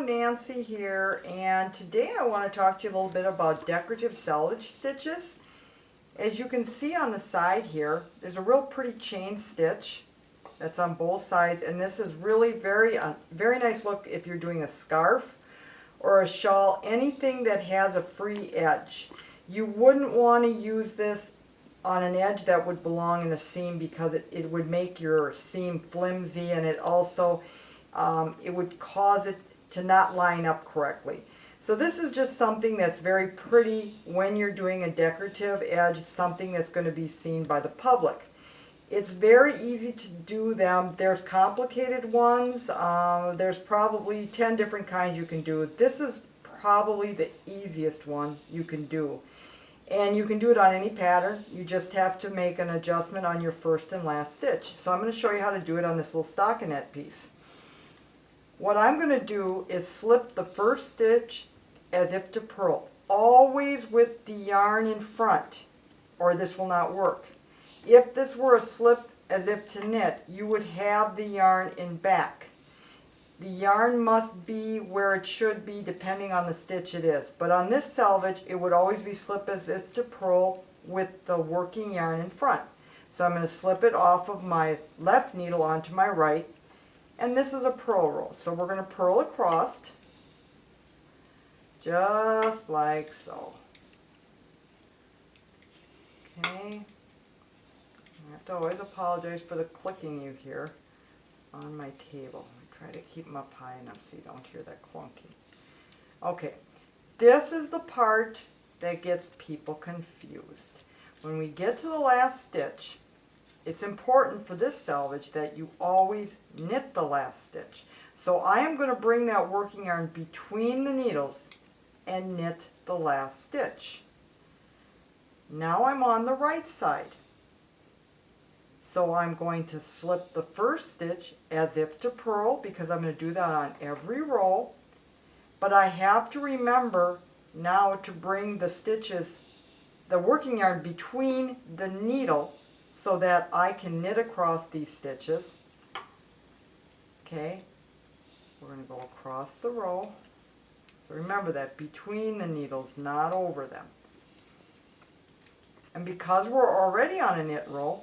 Nancy here, and today I want to talk to you a little bit about decorative selvage stitches. As you can see on the side here, there's a real pretty chain stitch that's on both sides, and this is really very nice look if you're doing a scarf or a shawl, anything that has a free edge. You wouldn't want to use this on an edge that would belong in a seam because it would make your seam flimsy, and it also it would cause it to not line up correctly. So this is just something that's very pretty when you're doing a decorative edge, something that's going to be seen by the public. It's very easy to do them. There's complicated ones. There's probably 10 different kinds you can do. This is probably the easiest one you can do. And you can do it on any pattern. You just have to make an adjustment on your first and last stitch. So I'm going to show you how to do it on this little stockinette piece. What I'm going to do is slip the first stitch as if to purl, always with the yarn in front, or this will not work. If this were a slip as if to knit, you would have the yarn in back. The yarn must be where it should be depending on the stitch it is. But on this selvage, it would always be slip as if to purl with the working yarn in front. So I'm going to slip it off of my left needle onto my right. And this is a purl row. So we're going to purl across, just like so. Okay. I have to always apologize for the clicking you hear on my table. I try to keep them up high enough so you don't hear that clunking. Okay, this is the part that gets people confused. When we get to the last stitch, it's important for this selvage that you always knit the last stitch. So I am going to bring that working yarn between the needles and knit the last stitch. Now I'm on the right side. So I'm going to slip the first stitch as if to purl, because I'm going to do that on every row. But I have to remember now to bring the stitches, the working yarn between the needle, so that I can knit across these stitches. Okay, we're going to go across the row. So remember that, between the needles, not over them. And because we're already on a knit row,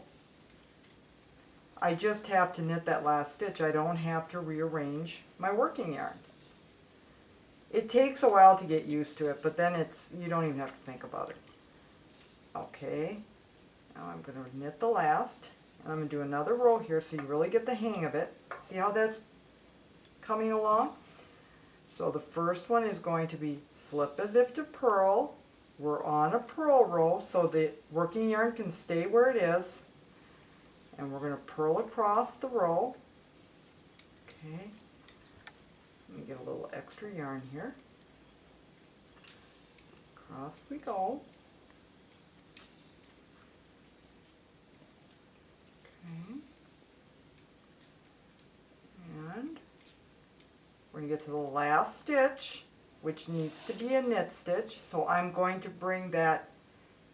I just have to knit that last stitch. I don't have to rearrange my working yarn. It takes a while to get used to it, but then you don't even have to think about it. Okay. Now I'm going to knit the last, and I'm going to do another row here so you really get the hang of it. See how that's coming along? So the first one is going to be slip as if to purl. We're on a purl row so the working yarn can stay where it is. And we're going to purl across the row. Okay. Let me get a little extra yarn here. Across we go. Okay. And we're going to get to the last stitch, which needs to be a knit stitch. So I'm going to bring that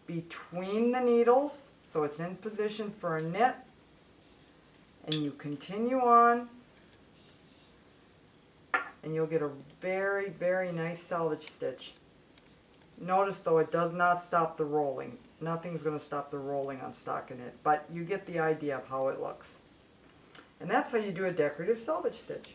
between the needles so it's in position for a knit. And you continue on, and you'll get a very nice selvage stitch. Notice though, it does not stop the rolling. Nothing's going to stop the rolling on stockinette, but you get the idea of how it looks. And that's how you do a decorative selvage stitch.